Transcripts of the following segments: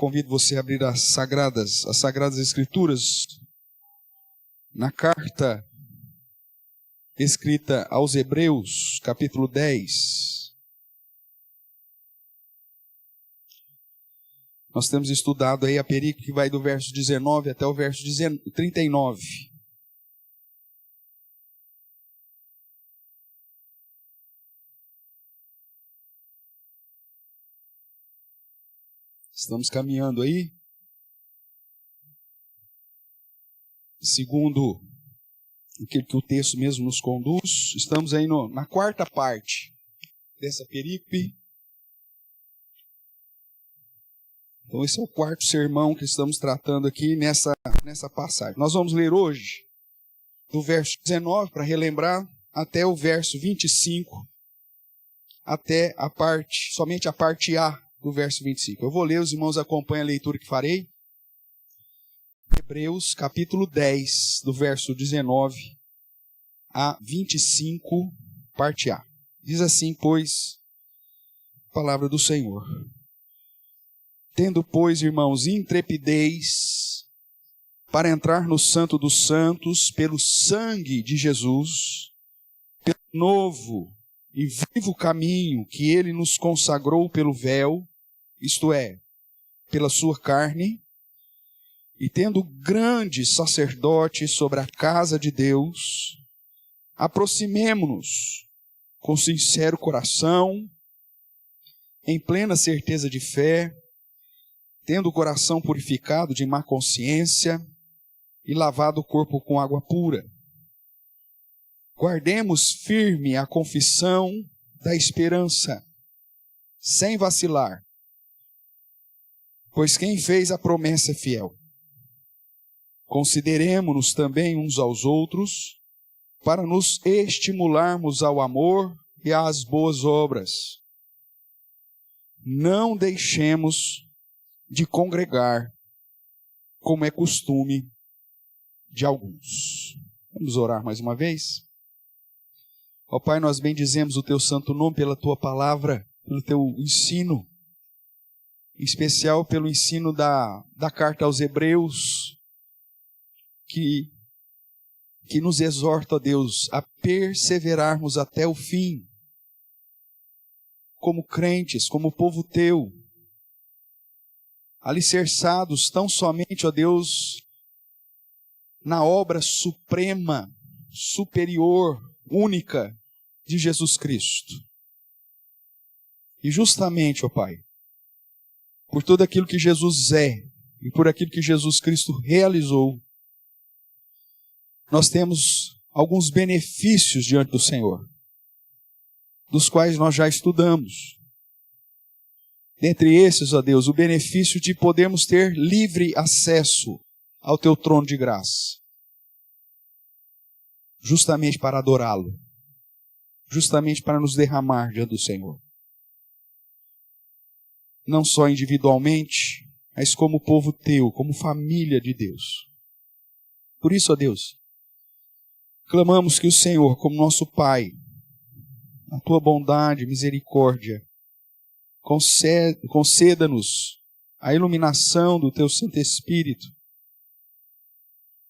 convido você a abrir as Sagradas Escrituras na carta escrita aos Hebreus, capítulo 10. Nós temos estudado aí a perícope que vai do verso 19 até o verso 39. Estamos caminhando aí, segundo aquilo que o texto mesmo nos conduz. Estamos aí na quarta parte dessa perícope. Então esse é o quarto sermão que estamos tratando aqui nessa passagem. Nós vamos ler hoje do verso 19, para relembrar, até o verso 25, até somente a parte A do verso 25. Eu vou ler, os irmãos acompanham a leitura que farei. Hebreus, capítulo 10, do verso 19 a 25, parte A. Diz assim, pois, a palavra do Senhor. Tendo, pois, irmãos, intrepidez para entrar no Santo dos Santos pelo sangue de Jesus, pelo novo e vivo caminho que ele nos consagrou pelo véu, isto é, pela sua carne, e tendo grande sacerdote sobre a casa de Deus, aproximemo-nos com sincero coração, em plena certeza de fé, tendo o coração purificado de má consciência e lavado o corpo com água pura. Guardemos firme a confissão da esperança, sem vacilar, pois quem fez a promessa é fiel. Consideremo-nos também uns aos outros, para nos estimularmos ao amor e às boas obras. Não deixemos de congregar, como é costume de alguns. Vamos orar mais uma vez? Ó Pai, nós bendizemos o Teu santo nome pela Tua palavra, pelo Teu ensino, em especial pelo ensino da carta aos Hebreus, que nos exorta, ó Deus, a perseverarmos até o fim, como crentes, como povo Teu, alicerçados tão somente, ó Deus, na obra suprema, superior, única de Jesus Cristo. E justamente, ó Pai, por tudo aquilo que Jesus é e por aquilo que Jesus Cristo realizou, nós temos alguns benefícios diante do Senhor, dos quais nós já estudamos. Dentre esses, ó Deus, o benefício de podermos ter livre acesso ao Teu trono de graça, justamente para adorá-lo, justamente para nos derramar diante do Senhor. Não só individualmente, mas como povo Teu, como família de Deus. Por isso, ó Deus, clamamos que o Senhor, como nosso Pai, a Tua bondade e misericórdia, conceda-nos a iluminação do Teu Santo Espírito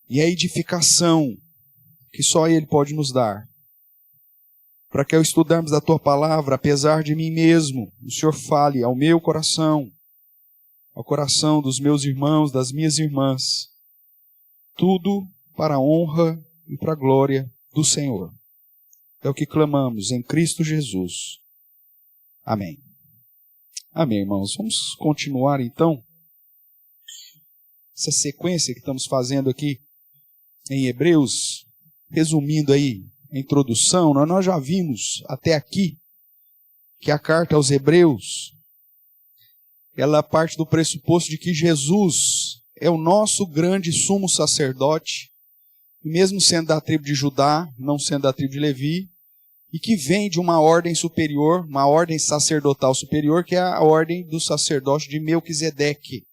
e a edificação que só Ele pode nos dar, para que ao estudarmos da Tua palavra, apesar de mim mesmo, o Senhor fale ao meu coração, ao coração dos meus irmãos, das minhas irmãs, tudo para a honra e para a glória do Senhor. É o que clamamos em Cristo Jesus. Amém. Amém, irmãos. Vamos continuar então essa sequência que estamos fazendo aqui em Hebreus, resumindo aí a introdução. Nós já vimos até aqui que a carta aos Hebreus, ela parte do pressuposto de que Jesus é o nosso grande sumo sacerdote, mesmo sendo da tribo de Judá, não sendo da tribo de Levi, e que vem de uma ordem superior, uma ordem sacerdotal superior, que é a ordem do sacerdócio de Melquisedeque,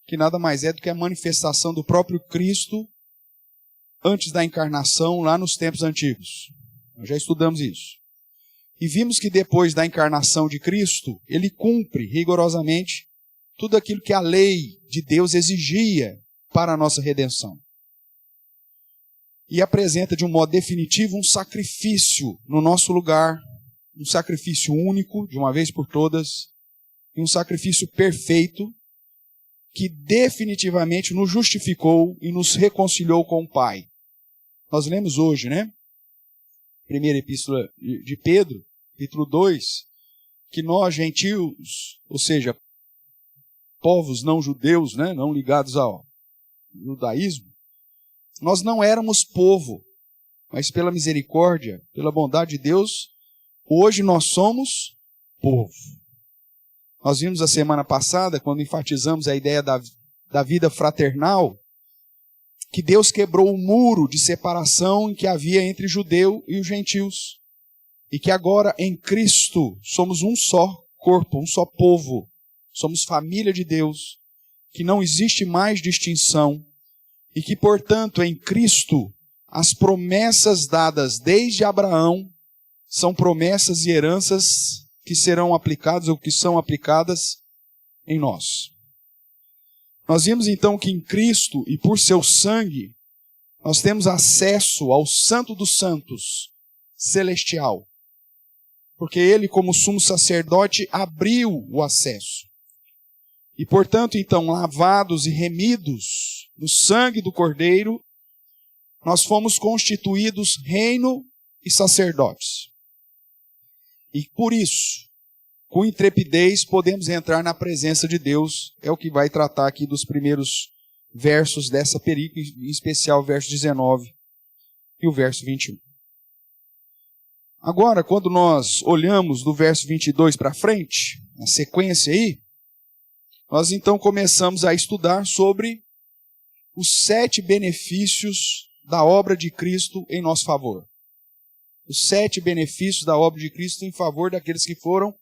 que nada mais é do que a manifestação do próprio Cristo antes da encarnação, lá nos tempos antigos. Nós já estudamos isso. E vimos que depois da encarnação de Cristo, ele cumpre rigorosamente tudo aquilo que a lei de Deus exigia para a nossa redenção. E apresenta de um modo definitivo um sacrifício no nosso lugar, um sacrifício único, de uma vez por todas, e um sacrifício perfeito, que definitivamente nos justificou e nos reconciliou com o Pai. Nós lemos hoje, né? Primeira epístola de Pedro, capítulo 2, que nós, gentios, ou seja, povos não judeus, né, não ligados ao judaísmo, nós não éramos povo, mas pela misericórdia, pela bondade de Deus, hoje nós somos povo. Nós vimos a semana passada, quando enfatizamos a ideia da vida fraternal, que Deus quebrou o muro de separação que havia entre o judeu e os gentios. E que agora, em Cristo, somos um só corpo, um só povo. Somos família de Deus, que não existe mais distinção. E que, portanto, em Cristo, as promessas dadas desde Abraão são promessas e heranças que serão aplicadas ou que são aplicadas em nós. Nós vimos então que em Cristo e por seu sangue nós temos acesso ao Santo dos Santos celestial. Porque ele, como sumo sacerdote, abriu o acesso. E portanto, então, lavados e remidos no sangue do Cordeiro, nós fomos constituídos reino e sacerdotes. E por isso, com intrepidez, podemos entrar na presença de Deus. É o que vai tratar aqui dos primeiros versos dessa perícope, em especial o verso 19 e o verso 21. Agora, quando nós olhamos do verso 22 para frente, na sequência aí, nós então começamos a estudar sobre os 7 benefícios da obra de Cristo em nosso favor. Os 7 benefícios da obra de Cristo em favor daqueles que foram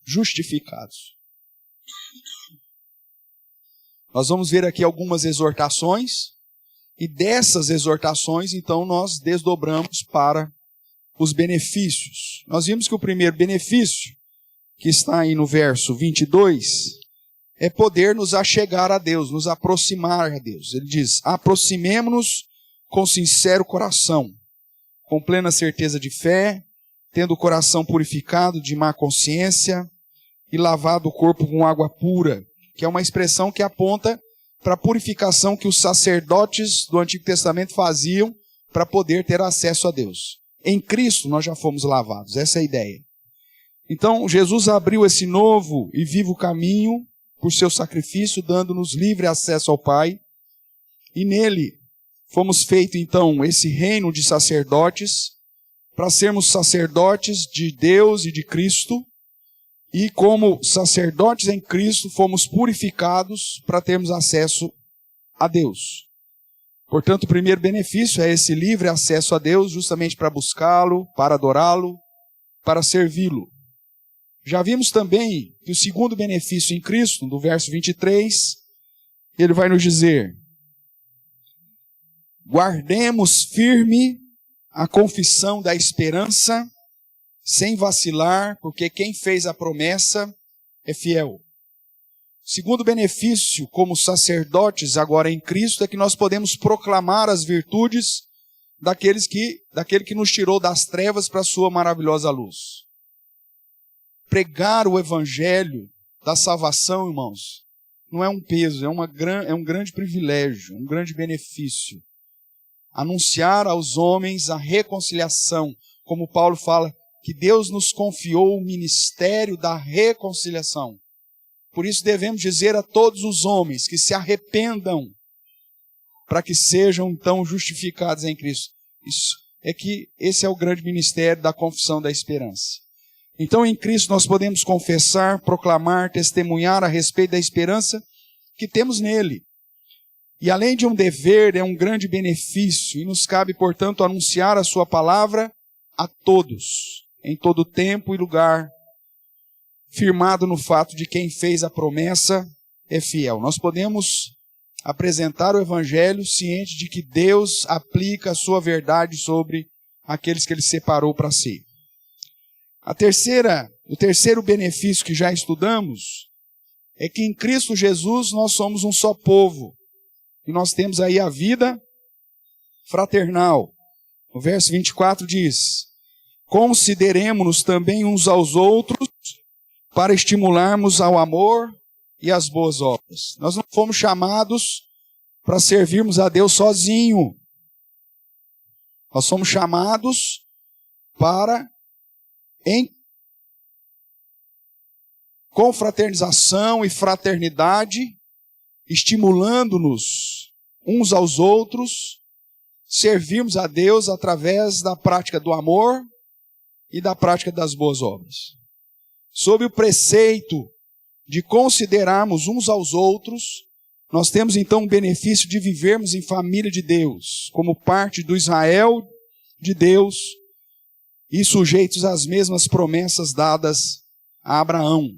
justificados. Nós vamos ver aqui algumas exortações, e dessas exortações, então, nós desdobramos para os benefícios. Nós vimos que o primeiro benefício, que está aí no verso 22, é poder nos achegar a Deus, nos aproximar a Deus. Ele diz: aproximemo-nos com sincero coração, com plena certeza de fé, tendo o coração purificado de má consciência e lavado o corpo com água pura, que é uma expressão que aponta para a purificação que os sacerdotes do Antigo Testamento faziam para poder ter acesso a Deus. Em Cristo nós já fomos lavados, essa é a ideia. Então Jesus abriu esse novo e vivo caminho por seu sacrifício, dando-nos livre acesso ao Pai, e nele fomos feitos então esse reino de sacerdotes, para sermos sacerdotes de Deus e de Cristo, e como sacerdotes em Cristo fomos purificados para termos acesso a Deus. Portanto, o primeiro benefício é esse livre acesso a Deus, justamente para buscá-lo, para adorá-lo, para servi-lo. Já vimos também que o segundo benefício em Cristo, no verso 23, ele vai nos dizer: guardemos firme a confissão da esperança, sem vacilar, porque quem fez a promessa é fiel. Segundo benefício, como sacerdotes agora em Cristo, é que nós podemos proclamar as virtudes daquele que nos tirou das trevas para a sua maravilhosa luz. Pregar o evangelho da salvação, irmãos, não é um peso, é um grande privilégio, um grande benefício. Anunciar aos homens a reconciliação, como Paulo fala, que Deus nos confiou o ministério da reconciliação. Por isso devemos dizer a todos os homens que se arrependam, para que sejam então justificados em Cristo. Esse é o grande ministério da confissão da esperança. Então em Cristo nós podemos confessar, proclamar, testemunhar a respeito da esperança que temos nele. E além de um dever, é um grande benefício, e nos cabe, portanto, anunciar a sua palavra a todos, em todo tempo e lugar, firmado no fato de quem fez a promessa é fiel. Nós podemos apresentar o evangelho ciente de que Deus aplica a sua verdade sobre aqueles que ele separou para si. O terceiro benefício que já estudamos é que em Cristo Jesus nós somos um só povo. E nós temos aí a vida fraternal. O verso 24 diz: consideremo-nos também uns aos outros para estimularmos ao amor e às boas obras. Nós não fomos chamados para servirmos a Deus sozinho. Nós somos chamados para, em confraternização e fraternidade, estimulando-nos uns aos outros, servirmos a Deus através da prática do amor e da prática das boas obras. Sob o preceito de considerarmos uns aos outros, nós temos então o benefício de vivermos em família de Deus, como parte do Israel de Deus e sujeitos às mesmas promessas dadas a Abraão.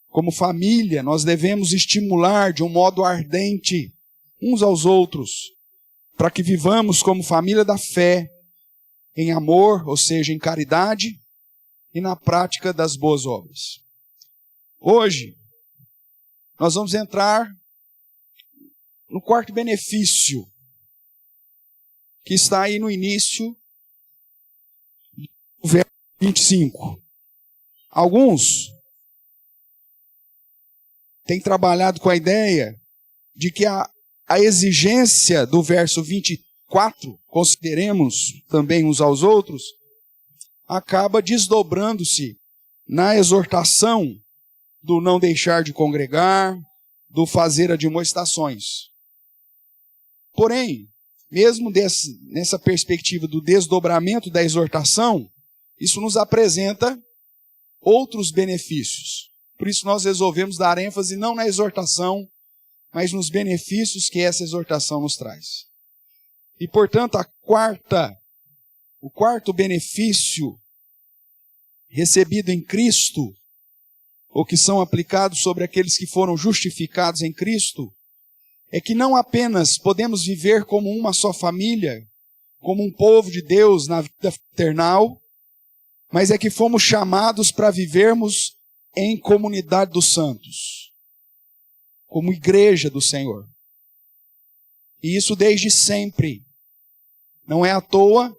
Como família, nós devemos estimular de um modo ardente uns aos outros, para que vivamos como família da fé, em amor, ou seja, em caridade, e na prática das boas obras. Hoje, nós vamos entrar no quarto benefício, que está aí no início do verso 25. Alguns têm trabalhado com a ideia de que a exigência do verso 24, consideremos também uns aos outros, acaba desdobrando-se na exortação do não deixar de congregar, do fazer admoestações. Porém, mesmo nessa perspectiva do desdobramento da exortação, isso nos apresenta outros benefícios. Por isso nós resolvemos dar ênfase não na exortação, mas nos benefícios que essa exortação nos traz. E, portanto, o quarto benefício recebido em Cristo, ou que são aplicados sobre aqueles que foram justificados em Cristo, é que não apenas podemos viver como uma só família, como um povo de Deus na vida fraternal, mas é que fomos chamados para vivermos em comunidade dos santos, como igreja do Senhor. E isso desde sempre. Não é à toa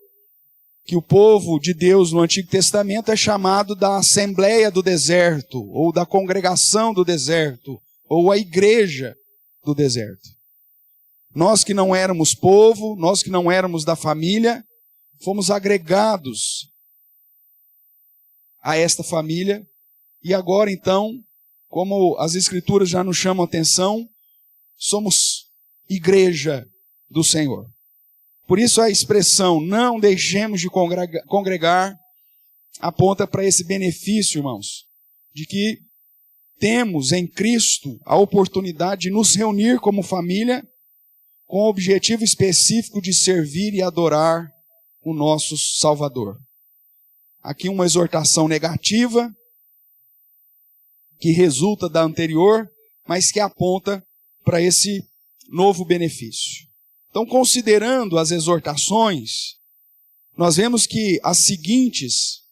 que o povo de Deus no Antigo Testamento é chamado da Assembleia do Deserto, ou da Congregação do Deserto, ou a Igreja do Deserto. Nós que não éramos povo, nós que não éramos da família, fomos agregados a esta família, e agora então, como as Escrituras já nos chamam a atenção, somos igreja do Senhor. Por isso a expressão não deixemos de congregar aponta para esse benefício, irmãos, de que temos em Cristo a oportunidade de nos reunir como família com o objetivo específico de servir e adorar o nosso Salvador. Aqui uma exortação negativa que resulta da anterior, mas que aponta para esse novo benefício. Então, considerando as exortações, nós vemos que as seguintes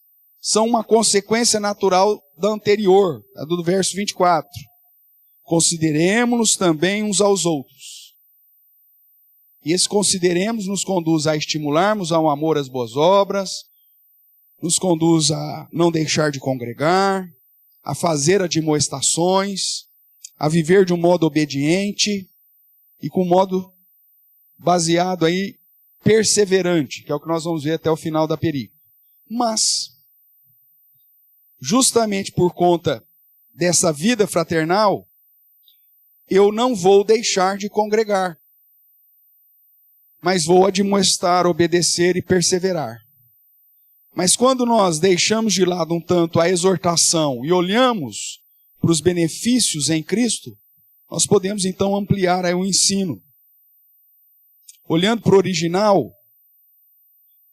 são uma consequência natural da anterior, a do verso 24. Consideremos-nos também uns aos outros. E esse consideremos nos conduz a estimularmos ao amor às boas obras, nos conduz a não deixar de congregar, a fazer admoestações, a viver de um modo obediente e com um modo baseado aí, perseverante, que é o que nós vamos ver até o final da perícope. Mas, justamente por conta dessa vida fraternal, eu não vou deixar de congregar, mas vou admoestar, obedecer e perseverar. Mas quando nós deixamos de lado um tanto a exortação e olhamos para os benefícios em Cristo, nós podemos então ampliar aí o ensino. Olhando para o original,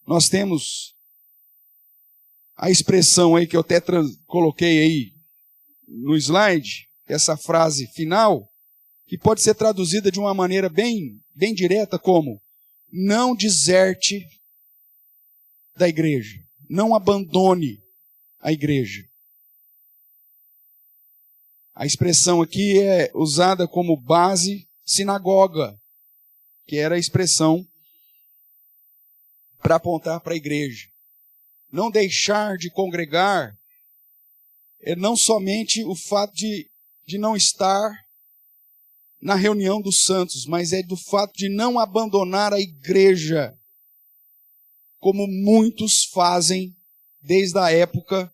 nós temos a expressão aí que eu até coloquei aí no slide, essa frase final, que pode ser traduzida de uma maneira bem direta como: não deserte da igreja, não abandone a igreja. A expressão aqui é usada como base sinagoga, que era a expressão para apontar para a igreja. Não deixar de congregar é não somente o fato de não estar na reunião dos santos, mas é do fato de não abandonar a igreja, como muitos fazem desde a época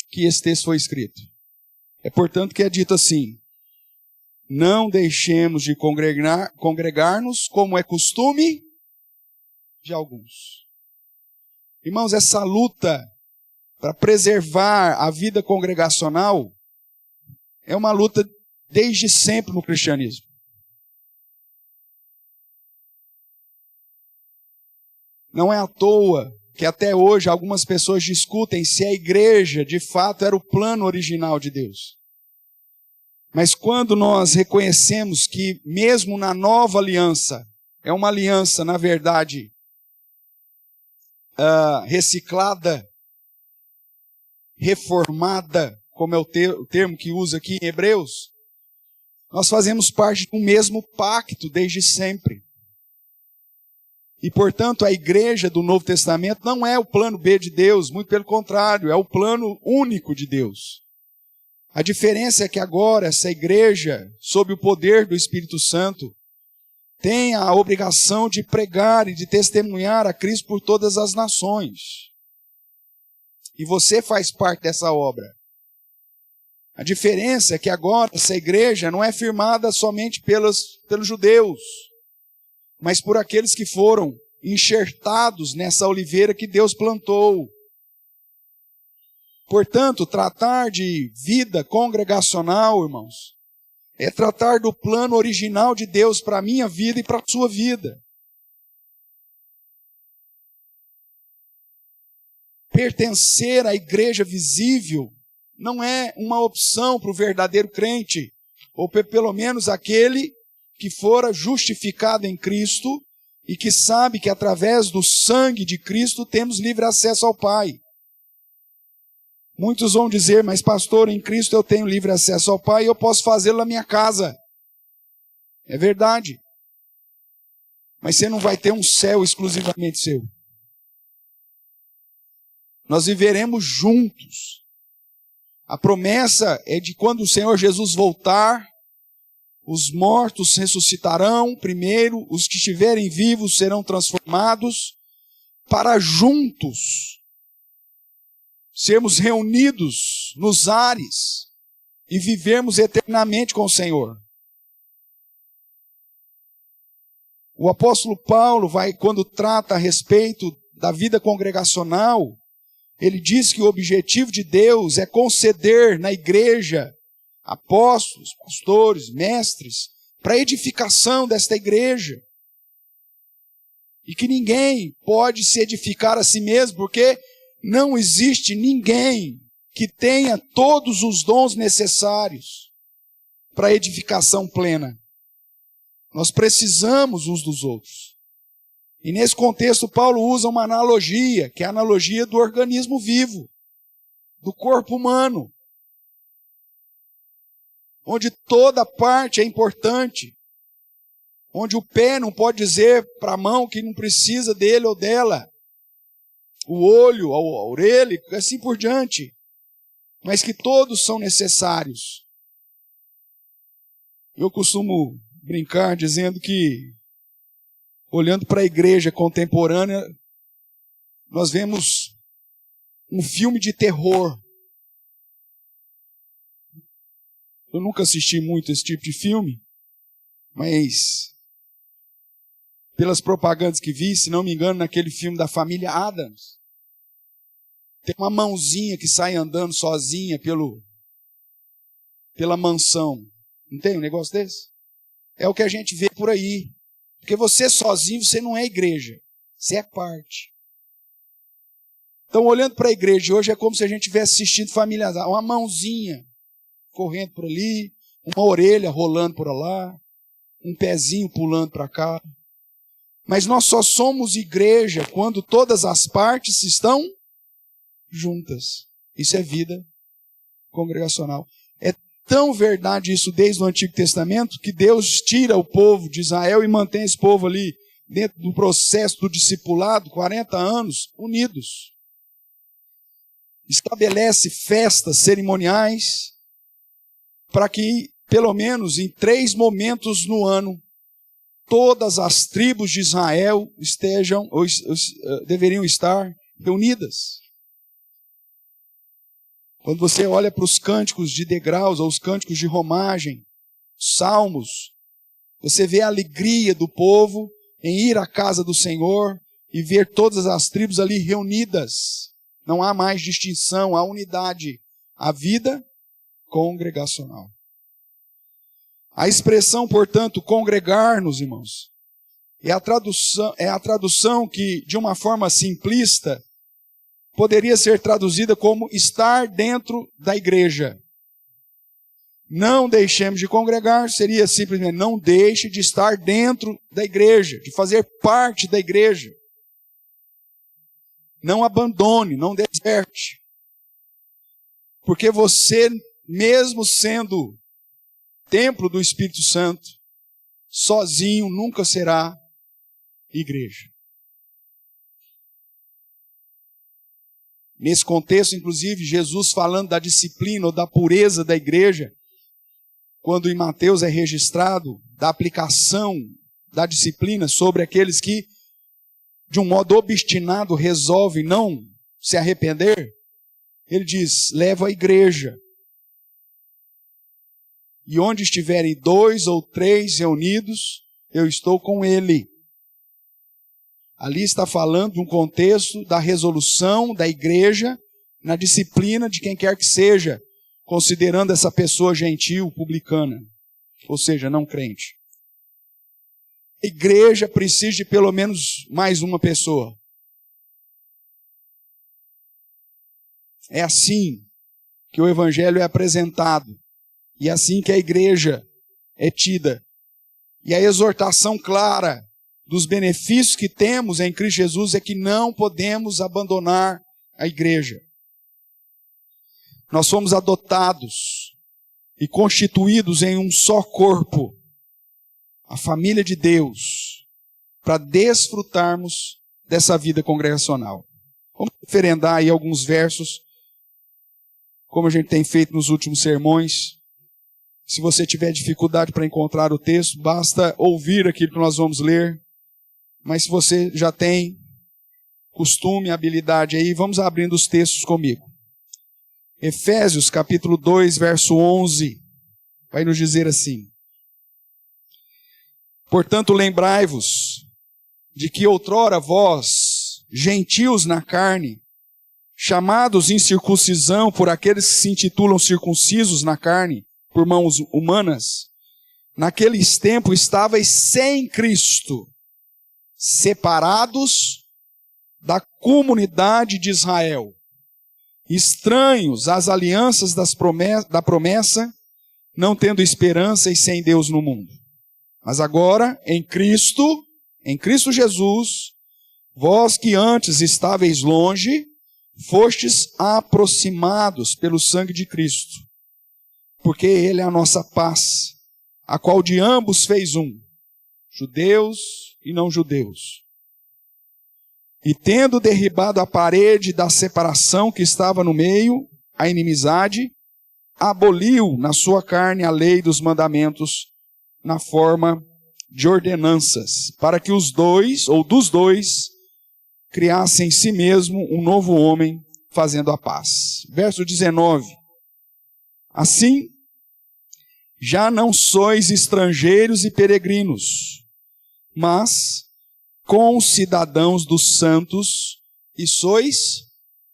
que esse texto foi escrito. É portanto que é dito assim: não deixemos de congregar-nos como é costume de alguns. Irmãos, essa luta para preservar a vida congregacional é uma luta desde sempre no cristianismo. Não é à toa que até hoje algumas pessoas discutem se a igreja de fato era o plano original de Deus. Mas quando nós reconhecemos que mesmo na nova aliança, é uma aliança, na verdade, reciclada, reformada, como é o termo que usa aqui em Hebreus, nós fazemos parte do mesmo pacto desde sempre. E, portanto, a igreja do Novo Testamento não é o plano B de Deus, muito pelo contrário, é o plano único de Deus. A diferença é que agora essa igreja, sob o poder do Espírito Santo, tem a obrigação de pregar e de testemunhar a Cristo por todas as nações. E você faz parte dessa obra. A diferença é que agora essa igreja não é firmada somente pelos judeus, mas por aqueles que foram enxertados nessa oliveira que Deus plantou. Portanto, tratar de vida congregacional, irmãos, é tratar do plano original de Deus para a minha vida e para a sua vida. Pertencer à igreja visível não é uma opção para o verdadeiro crente, ou pelo menos aquele que fora justificado em Cristo e que sabe que através do sangue de Cristo temos livre acesso ao Pai. Muitos vão dizer, mas pastor, em Cristo eu tenho livre acesso ao Pai e eu posso fazê-lo na minha casa. É verdade. Mas você não vai ter um céu exclusivamente seu. Nós viveremos juntos. A promessa é de quando o Senhor Jesus voltar, os mortos ressuscitarão primeiro, os que estiverem vivos serão transformados, para juntos sermos reunidos nos ares e vivermos eternamente com o Senhor. O apóstolo Paulo quando trata a respeito da vida congregacional, ele diz que o objetivo de Deus é conceder na igreja apóstolos, pastores, mestres, para a edificação desta igreja. E que ninguém pode se edificar a si mesmo, porque não existe ninguém que tenha todos os dons necessários para a edificação plena. Nós precisamos uns dos outros. E nesse contexto, Paulo usa uma analogia, que é a analogia do organismo vivo, do corpo humano, onde toda parte é importante, onde o pé não pode dizer para a mão que não precisa dele ou dela, o olho, a orelha, e assim por diante, mas que todos são necessários. Eu costumo brincar dizendo que, olhando para a igreja contemporânea, nós vemos um filme de terror. Eu nunca assisti muito esse tipo de filme, mas pelas propagandas que vi, se não me engano, naquele filme da família Addams, tem uma mãozinha que sai andando sozinha pela mansão. Não tem um negócio desse? É o que a gente vê por aí. Porque você sozinho, você não é igreja. Você é parte. Então, olhando para a igreja hoje, é como se a gente estivesse assistindo família, uma mãozinha correndo por ali, uma orelha rolando por lá, um pezinho pulando para cá. Mas nós só somos igreja quando todas as partes estão juntas. Isso é vida congregacional. É tão verdade isso desde o Antigo Testamento, que Deus tira o povo de Israel e mantém esse povo ali dentro do processo do discipulado, 40 anos, unidos. Estabelece festas cerimoniais para que, pelo menos em 3 momentos no ano, todas as tribos de Israel deveriam estar reunidas. Quando você olha para os cânticos de degraus, ou os cânticos de romagem, salmos, você vê a alegria do povo em ir à casa do Senhor e ver todas as tribos ali reunidas. Não há mais distinção, há unidade, a vida congregacional. A expressão, portanto, congregar-nos, irmãos, é a tradução que, de uma forma simplista, poderia ser traduzida como estar dentro da igreja. Não deixemos de congregar, seria simplesmente não deixe de estar dentro da igreja, de fazer parte da igreja. Não abandone, não deserte. Porque você, mesmo sendo templo do Espírito Santo, sozinho nunca será igreja. Nesse contexto, inclusive, Jesus falando da disciplina ou da pureza da igreja, quando em Mateus é registrado da aplicação da disciplina sobre aqueles que, de um modo obstinado, resolvem não se arrepender, ele diz, leva a igreja. E onde estiverem 2 ou 3 reunidos, eu estou com ele. Ali está falando de um contexto da resolução da igreja na disciplina de quem quer que seja, considerando essa pessoa gentil, publicana, ou seja, não crente. A igreja precisa de pelo menos mais uma pessoa. É assim que o evangelho é apresentado. E é assim que a igreja é tida. E a exortação clara dos benefícios que temos em Cristo Jesus é que não podemos abandonar a igreja. Nós fomos adotados e constituídos em um só corpo, a família de Deus, para desfrutarmos dessa vida congregacional. Vamos referendar aí alguns versos, como a gente tem feito nos últimos sermões. Se você tiver dificuldade para encontrar o texto, basta ouvir aquilo que nós vamos ler. Mas se você já tem costume, habilidade aí, vamos abrindo os textos comigo. Efésios capítulo 2, verso 11, vai nos dizer assim: portanto, lembrai-vos de que outrora vós, gentios na carne, chamados em circuncisão por aqueles que se intitulam circuncisos na carne, por mãos humanas, naqueles tempos estavais sem Cristo, separados da comunidade de Israel, estranhos às alianças da promessa, não tendo esperança e sem Deus no mundo. Mas agora, em Cristo Jesus, vós que antes estáveis longe, fostes aproximados pelo sangue de Cristo, porque Ele é a nossa paz, a qual de ambos fez um, judeus e não judeus. E tendo derribado a parede da separação que estava no meio, a inimizade, aboliu na sua carne a lei dos mandamentos na forma de ordenanças, para que os dois, ou dos dois, criassem em si mesmo um novo homem, fazendo a paz. Verso 19. Assim, já não sois estrangeiros e peregrinos, mas concidadãos dos santos, e sois,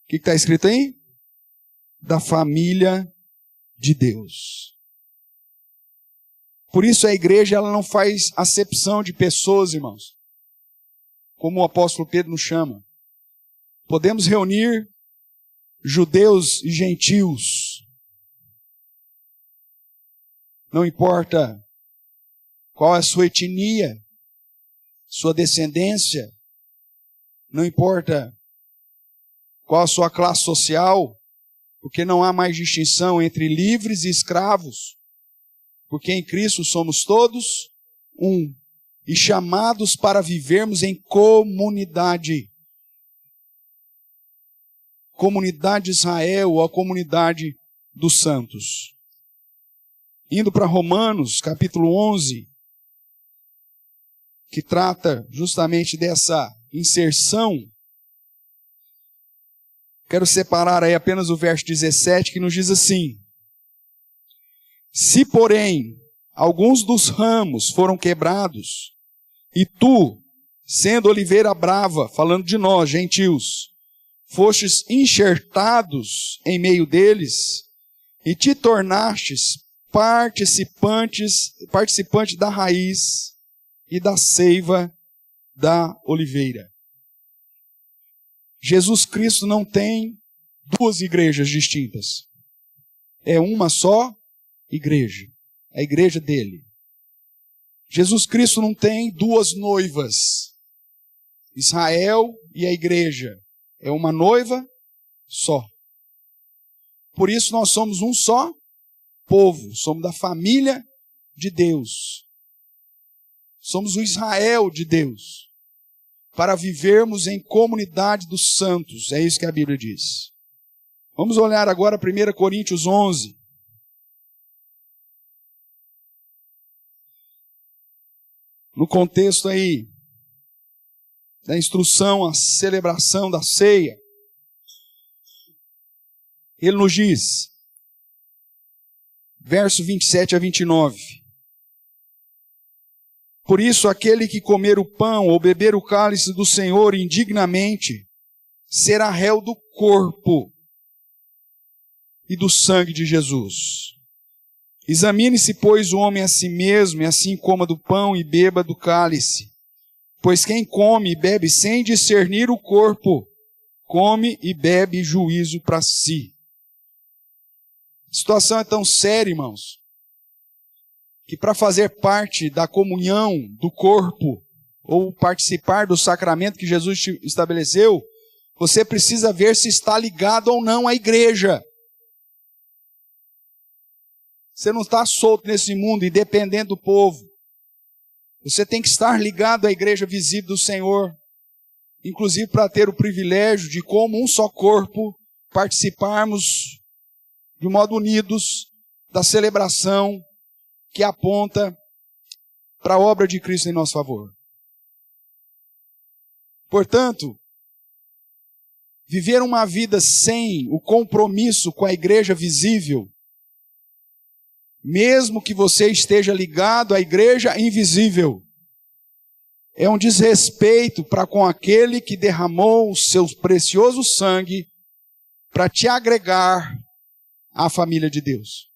o que está escrito aí? Da família de Deus. Por isso a igreja ela não faz acepção de pessoas, irmãos, como o apóstolo Pedro nos chama. Podemos reunir judeus e gentios. Não importa qual é a sua etnia, sua descendência, não importa qual a sua classe social, porque não há mais distinção entre livres e escravos, porque em Cristo somos todos um, e chamados para vivermos em comunidade. Comunidade de Israel, ou a comunidade dos santos. Indo para Romanos, capítulo 11, que trata justamente dessa inserção, quero separar aí apenas o verso 17, que nos diz assim: se, porém, alguns dos ramos foram quebrados, e tu, sendo oliveira brava, falando de nós, gentios, fostes enxertados em meio deles, e te tornastes participante da raiz e da seiva da oliveira. Jesus Cristo não tem duas igrejas distintas. É uma só igreja. A igreja dele. Jesus Cristo não tem duas noivas. Israel e a igreja. É uma noiva só. Por isso nós somos um só povo. Somos da família de Deus. Somos o Israel de Deus. Para vivermos em comunidade dos santos. É isso que a Bíblia diz. Vamos olhar agora 1 Coríntios 11. No contexto aí da instrução, a celebração da ceia, ele nos diz, verso 27 a 29, por isso aquele que comer o pão ou beber o cálice do Senhor indignamente, será réu do corpo e do sangue de Jesus. Examine-se, pois, o homem a si mesmo, e assim coma do pão e beba do cálice. Pois quem come e bebe sem discernir o corpo, come e bebe juízo para si. A situação é tão séria, irmãos, que para fazer parte da comunhão do corpo, ou participar do sacramento que Jesus estabeleceu, você precisa ver se está ligado ou não à igreja. Você não está solto nesse mundo, independente do povo. Você tem que estar ligado à igreja visível do Senhor, inclusive para ter o privilégio de, como um só corpo, participarmos de modo unidos da celebração que aponta para a obra de Cristo em nosso favor. Portanto, viver uma vida sem o compromisso com a igreja visível, mesmo que você esteja ligado à igreja invisível, é um desrespeito para com aquele que derramou o seu precioso sangue para te agregar à família de Deus,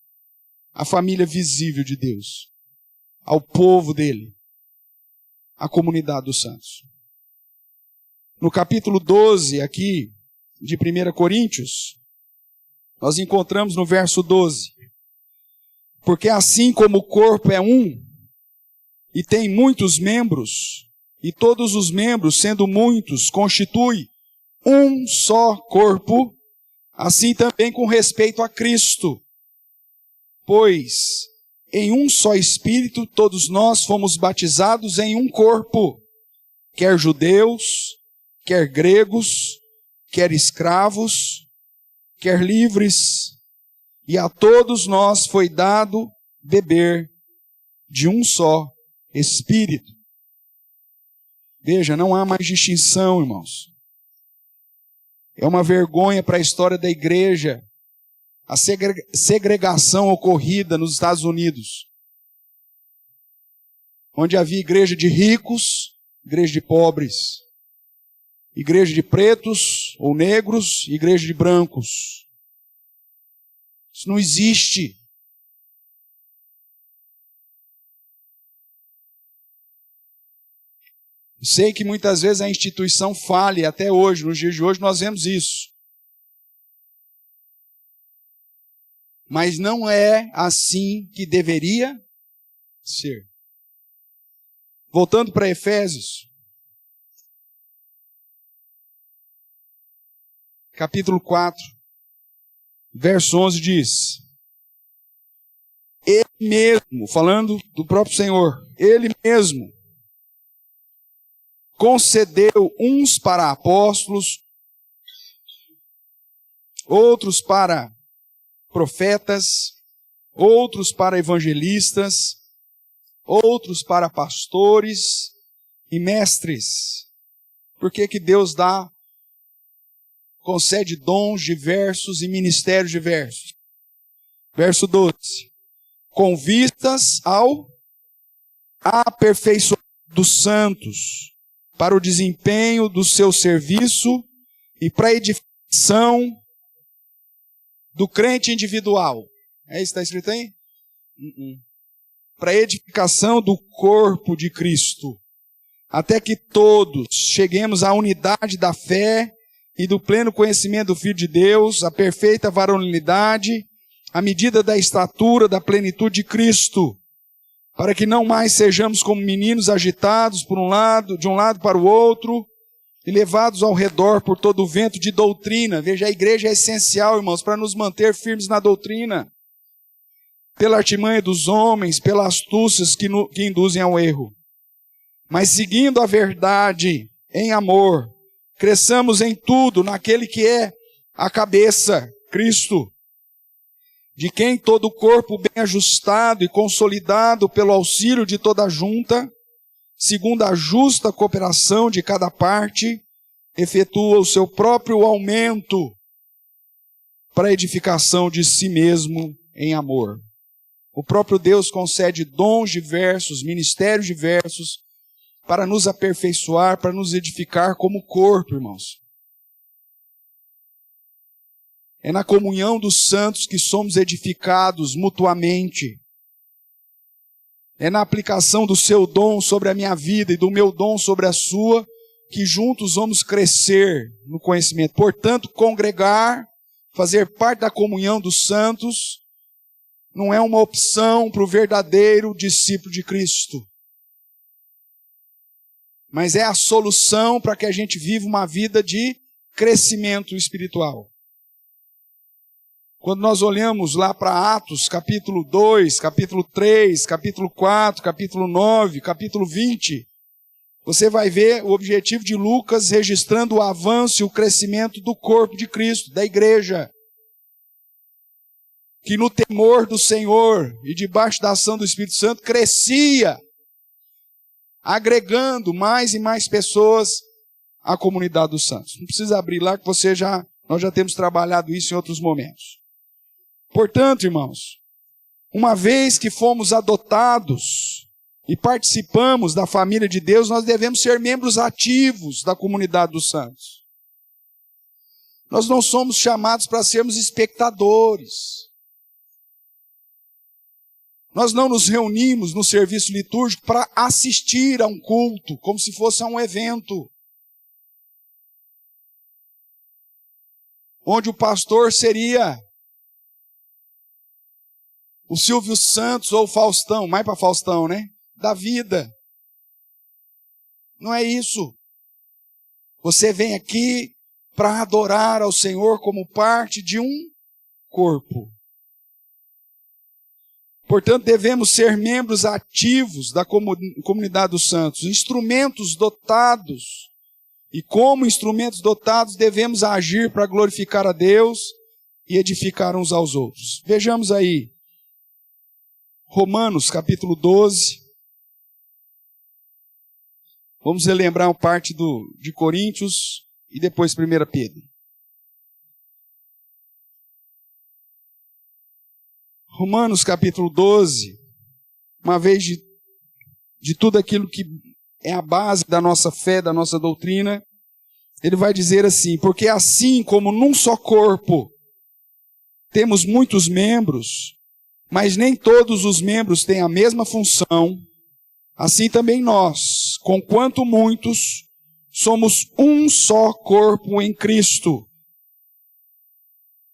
à família visível de Deus, ao povo dele, à comunidade dos santos. No capítulo 12 aqui de 1 Coríntios, nós encontramos no verso 12, porque assim como o corpo é um, e tem muitos membros, e todos os membros, sendo muitos, constitui um só corpo, assim também com respeito a Cristo. Pois em um só Espírito todos nós fomos batizados em um corpo, quer judeus, quer gregos, quer escravos, quer livres, e a todos nós foi dado beber de um só Espírito. Veja, não há mais distinção, irmãos. É uma vergonha para a história da igreja a segregação ocorrida nos Estados Unidos, onde havia igreja de ricos, igreja de pobres, igreja de pretos ou negros, igreja de brancos. Isso não existe. Eu sei que muitas vezes a instituição falha, até hoje, nos dias de hoje nós vemos isso. Mas não é assim que deveria ser. Voltando para Efésios, capítulo 4. verso 11 diz: Ele mesmo, falando do próprio Senhor, Ele mesmo concedeu uns para apóstolos, outros para profetas, outros para evangelistas, outros para pastores e mestres. Por que Deus concede dons diversos e ministérios diversos? Verso 12. Com vistas ao aperfeiçoamento dos santos, para o desempenho do seu serviço e para a edificação do crente individual. É isso que está escrito aí? Para a edificação do corpo de Cristo, até que todos cheguemos à unidade da fé e do pleno conhecimento do Filho de Deus, à perfeita varonilidade, à medida da estatura da plenitude de Cristo, para que não mais sejamos como meninos agitados de um lado para o outro, e levados ao redor por todo o vento de doutrina. Veja, a igreja é essencial, irmãos, para nos manter firmes na doutrina, pela artimanha dos homens, pelas astúcias que induzem ao erro. Mas seguindo a verdade em amor, cresçamos em tudo naquele que é a cabeça, Cristo, de quem todo o corpo bem ajustado e consolidado pelo auxílio de toda a junta, segundo a justa cooperação de cada parte, efetua o seu próprio aumento para a edificação de si mesmo em amor. O próprio Deus concede dons diversos, ministérios diversos, para nos aperfeiçoar, para nos edificar como corpo, irmãos. É na comunhão dos santos que somos edificados mutuamente. É na aplicação do seu dom sobre a minha vida e do meu dom sobre a sua, que juntos vamos crescer no conhecimento. Portanto, congregar, fazer parte da comunhão dos santos, não é uma opção para o verdadeiro discípulo de Cristo, mas é a solução para que a gente viva uma vida de crescimento espiritual. Quando nós olhamos lá para Atos, capítulo 2, capítulo 3, capítulo 4, capítulo 9, capítulo 20, você vai ver o objetivo de Lucas registrando o avanço e o crescimento do corpo de Cristo, da igreja, que no temor do Senhor e debaixo da ação do Espírito Santo crescia, agregando mais e mais pessoas à comunidade dos santos. Não precisa abrir lá que nós já temos trabalhado isso em outros momentos. Portanto, irmãos, uma vez que fomos adotados e participamos da família de Deus, nós devemos ser membros ativos da comunidade dos santos. Nós não somos chamados para sermos espectadores. Nós não nos reunimos no serviço litúrgico para assistir a um culto, como se fosse a um evento, onde o pastor seria o Silvio Santos ou o Faustão, mais para Faustão, né? Da vida. Não é isso. Você vem aqui para adorar ao Senhor como parte de um corpo. Portanto, devemos ser membros ativos da comunidade dos santos, instrumentos dotados. E como instrumentos dotados, devemos agir para glorificar a Deus e edificar uns aos outros. Vejamos aí, Romanos capítulo 12. Vamos relembrar uma parte de Coríntios e depois 1 Pedro. Romanos capítulo 12, uma vez de tudo aquilo que é a base da nossa fé, da nossa doutrina, ele vai dizer assim: porque assim como num só corpo temos muitos membros, mas nem todos os membros têm a mesma função, assim também nós, conquanto muitos, somos um só corpo em Cristo,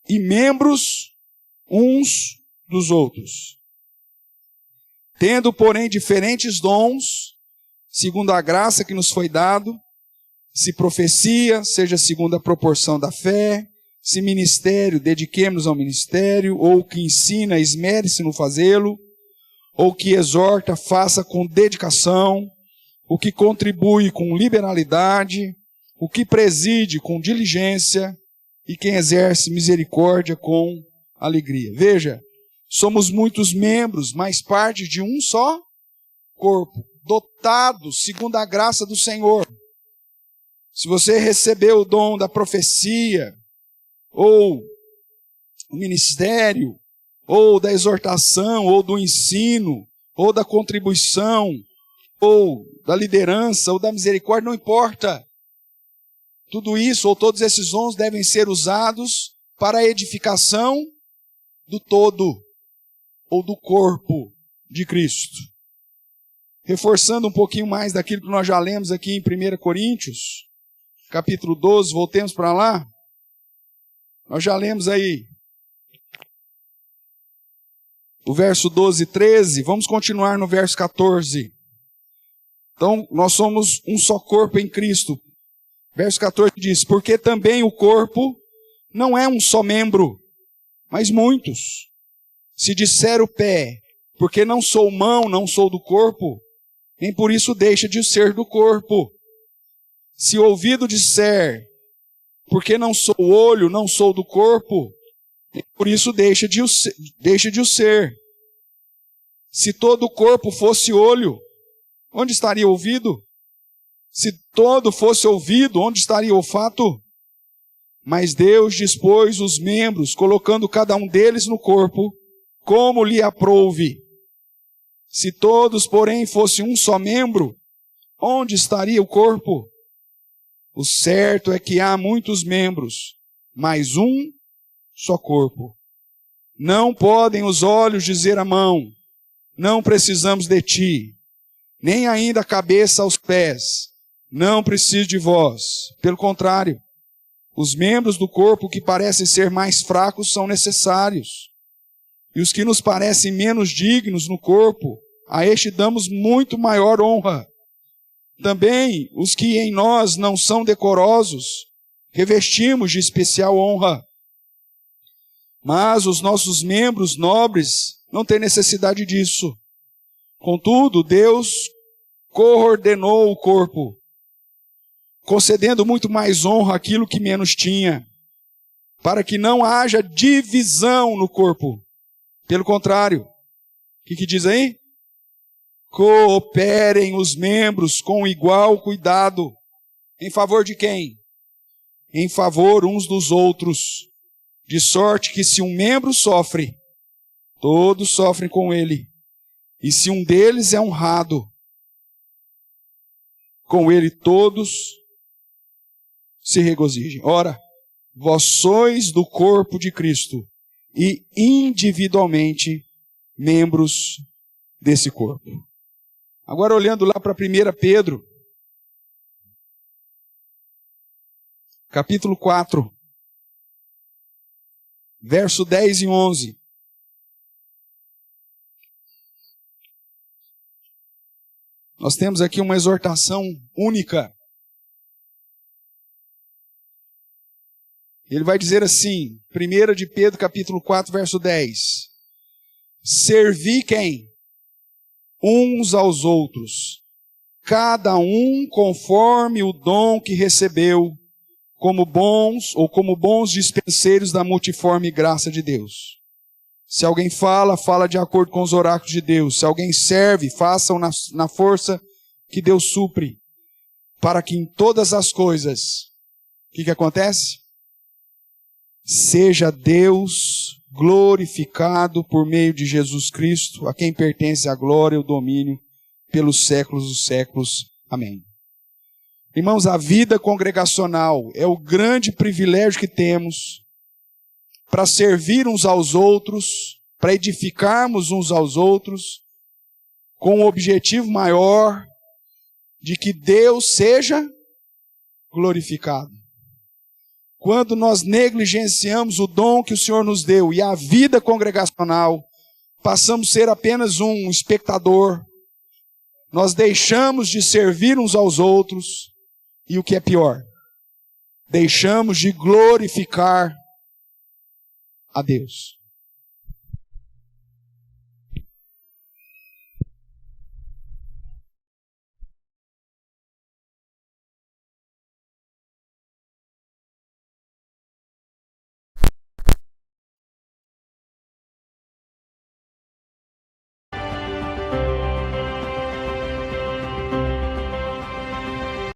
e membros uns dos outros. Tendo, porém, diferentes dons, segundo a graça que nos foi dado, se profecia, seja segundo a proporção da fé, Se ministério, dediquemos ao ministério, ou que ensina, esmere-se no fazê-lo, ou que exorta, faça com dedicação, o que contribui com liberalidade, o que preside com diligência, e quem exerce misericórdia com alegria. Veja, somos muitos membros, mas parte de um só corpo, dotados segundo a graça do Senhor. Se você recebeu o dom da profecia, ou o ministério, ou da exortação, ou do ensino, ou da contribuição, ou da liderança, ou da misericórdia, não importa. Tudo isso, ou todos esses dons devem ser usados para a edificação do todo, ou do corpo de Cristo. Reforçando um pouquinho mais daquilo que nós já lemos aqui em 1 Coríntios, capítulo 12, voltemos para lá. Nós já lemos aí o verso 12 e 13, vamos continuar no verso 14. Então, nós somos um só corpo em Cristo. Verso 14 diz, porque também o corpo não é um só membro, mas muitos. Se disser o pé, porque não sou mão, não sou do corpo, nem por isso deixa de ser do corpo. Se o ouvido disser, porque não sou olho, não sou do corpo, nem por isso deixa de o ser. Se todo o corpo fosse olho, onde estaria o ouvido? Se todo fosse ouvido, onde estaria o olfato? Mas Deus dispôs os membros, colocando cada um deles no corpo, como lhe aprouve. Se todos, porém, fossem um só membro, onde estaria o corpo? O certo é que há muitos membros, mas um só corpo. Não podem os olhos dizer à mão, não precisamos de ti, nem ainda a cabeça aos pés, não preciso de vós. Pelo contrário, os membros do corpo que parecem ser mais fracos são necessários. E os que nos parecem menos dignos no corpo, a este damos muito maior honra. Também os que em nós não são decorosos, revestimos de especial honra. Mas os nossos membros nobres não têm necessidade disso. Contudo, Deus coordenou o corpo, concedendo muito mais honra àquilo que menos tinha, para que não haja divisão no corpo. Pelo contrário, o que diz aí? Cooperem os membros com igual cuidado. Em favor de quem? Em favor uns dos outros. De sorte que se um membro sofre, todos sofrem com ele. E se um deles é honrado, com ele todos se regozijem. Ora, vós sois do corpo de Cristo e individualmente membros desse corpo. Agora olhando lá para 1 Pedro, capítulo 4, verso 10 e 11. Nós temos aqui uma exortação única. Ele vai dizer assim, 1 de Pedro, capítulo 4, verso 10. Servi quem? Uns aos outros, cada um conforme o dom que recebeu, como bons dispenseiros da multiforme graça de Deus. Se alguém fala, fala de acordo com os oráculos de Deus. Se alguém serve, faça-o na força que Deus supre, para que em todas as coisas, o que acontece? Seja Deus glorificado por meio de Jesus Cristo, a quem pertence a glória e o domínio pelos séculos dos séculos. Amém. Irmãos, a vida congregacional é o grande privilégio que temos para servir uns aos outros, para edificarmos uns aos outros, com o objetivo maior de que Deus seja glorificado. Quando nós negligenciamos o dom que o Senhor nos deu e a vida congregacional, passamos a ser apenas um espectador, nós deixamos de servir uns aos outros e o que é pior, deixamos de glorificar a Deus.